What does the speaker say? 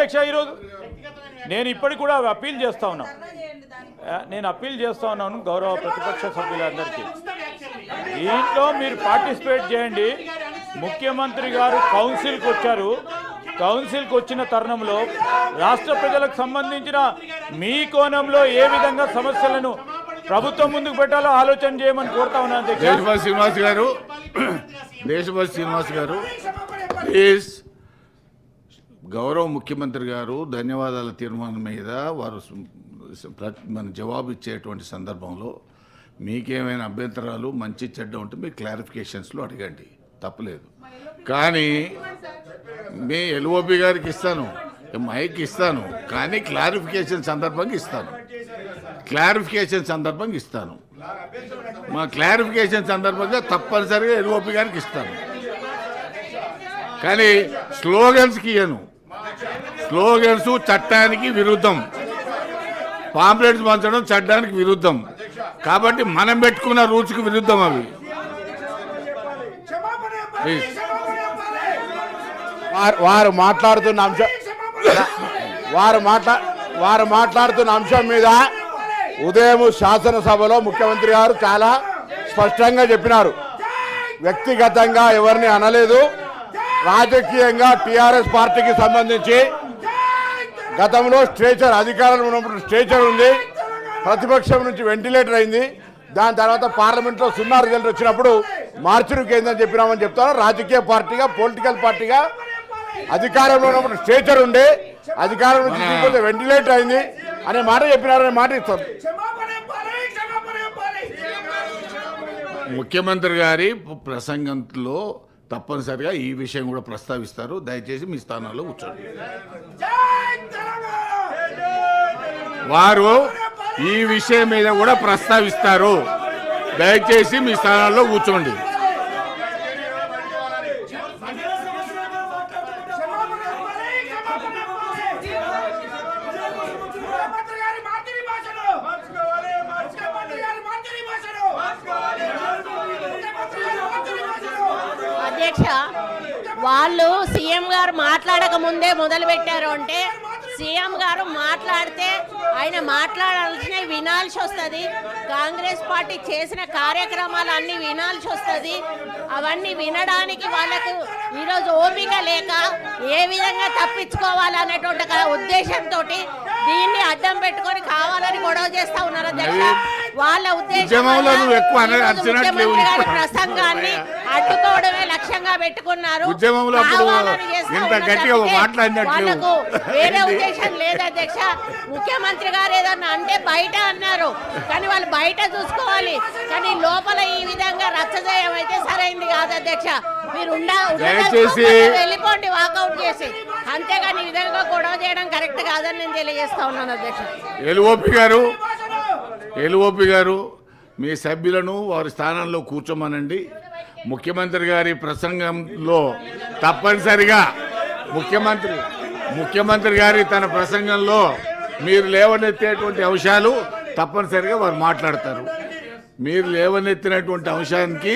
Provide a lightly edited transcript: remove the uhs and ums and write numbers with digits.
ఈరోజు నేను ఇప్పటికి కూడా అప్పీల్ చేస్తా ఉన్నాను. గౌరవ ప్రతిపక్ష సభ్యులందరికీ దీంట్లో మీరు పార్టిసిపేట్ చేయండి. ముఖ్యమంత్రి గారు కౌన్సిల్కి వచ్చారు. కౌన్సిల్కి వచ్చిన తరుణంలో రాష్ట్ర ప్రజలకు సంబంధించిన మీ కోణంలో ఏ విధంగా సమస్యలను ప్రభుత్వం ముందుకు పెట్టాలో ఆలోచన చేయమని కోరుతా ఉన్నాను. దేశపతి శ్రీనివాస్ గారు ప్లీజ్. గౌరవ ముఖ్యమంత్రి గారు ధన్యవాదాల తీర్మానం మీద వారు మన జవాబు ఇచ్చేటువంటి సందర్భంలో మీకేమైనా అభ్యంతరాలు మంచి చెడ్డ ఉంటే మీరు క్లారిఫికేషన్స్లో అడగండి, తప్పలేదు. కానీ మీ ఎల్ఓపి గారికి ఇస్తాను, మైక్ ఇస్తాను, కానీ క్లారిఫికేషన్ సందర్భంగా ఇస్తాను. మా క్లారిఫికేషన్ సందర్భంగా తప్పనిసరిగా ఎల్ఓపి గారికి ఇస్తాను. కానీ స్లోగన్స్కి ఇయ్యను. స్లోగన్స్ చట్టానికి విరుద్ధం, పాంప్లెట్స్ పంచడం చట్టానికి విరుద్ధం. కాబట్టి మనం పెట్టుకున్న రూల్స్కి విరుద్ధం అవి. వారు మాట్లాడుతున్న అంశం మీద ఉదయం శాసనసభలో ముఖ్యమంత్రి గారు చాలా స్పష్టంగా చెప్పినారు. వ్యక్తిగతంగా ఎవరిని అనలేదు. రాజకీయంగా టీఆర్ఎస్ పార్టీకి సంబంధించి గతంలో స్ట్రేచర్, అధికారంలో ఉన్నప్పుడు స్ట్రేచర్ ఉంది, ప్రతిపక్షం నుంచి వెంటిలేటర్ అయింది. దాని తర్వాత పార్లమెంట్లో 0 రిజల్ట్ వచ్చినప్పుడు మార్చురికి ఏందని చెప్పినామని చెప్తాను. రాజకీయ పార్టీగా, పొలిటికల్ పార్టీగా అధికారంలో ఉన్నప్పుడు స్ట్రేచర్ ఉండే, అధికారం నుంచి వెంటిలేటర్ అయింది అనే మాట చెప్పినారనే మాట ఇస్తాను. ముఖ్యమంత్రి గారి ప్రసంగంలో తప్పనిసరిగా ఈ విషయం కూడా ప్రస్తావిస్తారు. దయచేసి మీ స్థానాల్లో కూర్చోండి. వారు ఈ విషయం మీద కూడా ప్రస్తావిస్తారు. దయచేసి మీ స్థానాల్లో కూర్చోండి. అధ్యక్ష, వాళ్ళు సీఎం గారు మాట్లాడక ముందే మొదలు పెట్టారు అంటే సీఎం గారు మాట్లాడితే ఆయన మాట్లాడాల్సినవి వినాల్సి వస్తుంది. కాంగ్రెస్ పార్టీ చేసిన కార్యక్రమాలు అన్నీ వినాల్సి వస్తుంది. అవన్నీ వినడానికి వాళ్ళకు ఈరోజు ఓపిక లేక ఏ విధంగా తప్పించుకోవాలనేటువంటి ఉద్దేశంతో దీన్ని అడ్డం పెట్టుకొని కావాలని గొడవ చేస్తా ఉన్నారు అధ్యక్ష. వాళ్ళ ఉద్దేశం ముఖ్యమంత్రి గారి ప్రసంగాన్ని అడ్డుకోవడమే లక్ష్యంగా పెట్టుకున్నారు. వాళ్ళకు వేరే ఉద్దేశం లేదు అధ్యక్ష. ముఖ్యమంత్రి గారు ఏదన్నా అంటే బయట అన్నారు, కానీ వాళ్ళు బయట చూసుకోవాలి, కానీ లోపల ఈ విధంగా రచ్చ చేయడం అయితే సరైంది కాదు అధ్యక్ష. మీరు వెళ్ళిపోండి వాకౌట్ చేసి, అంతేగాని ఈ విధంగా గొడవ చేయడం కరెక్ట్ కాదని నేను తెలియజేస్తా ఉన్నాను అధ్యక్ష. ఎల్ఓపి గారు మీ సభ్యులను వారి స్థానంలో కూర్చోమనండి. ముఖ్యమంత్రి గారి ప్రసంగంలో తప్పనిసరిగా ముఖ్యమంత్రి గారి తన ప్రసంగంలో మీరు లేవనెత్తేటువంటి అంశాలు తప్పనిసరిగా వారు మాట్లాడతారు. మీరు లేవనెత్తినటువంటి అంశానికి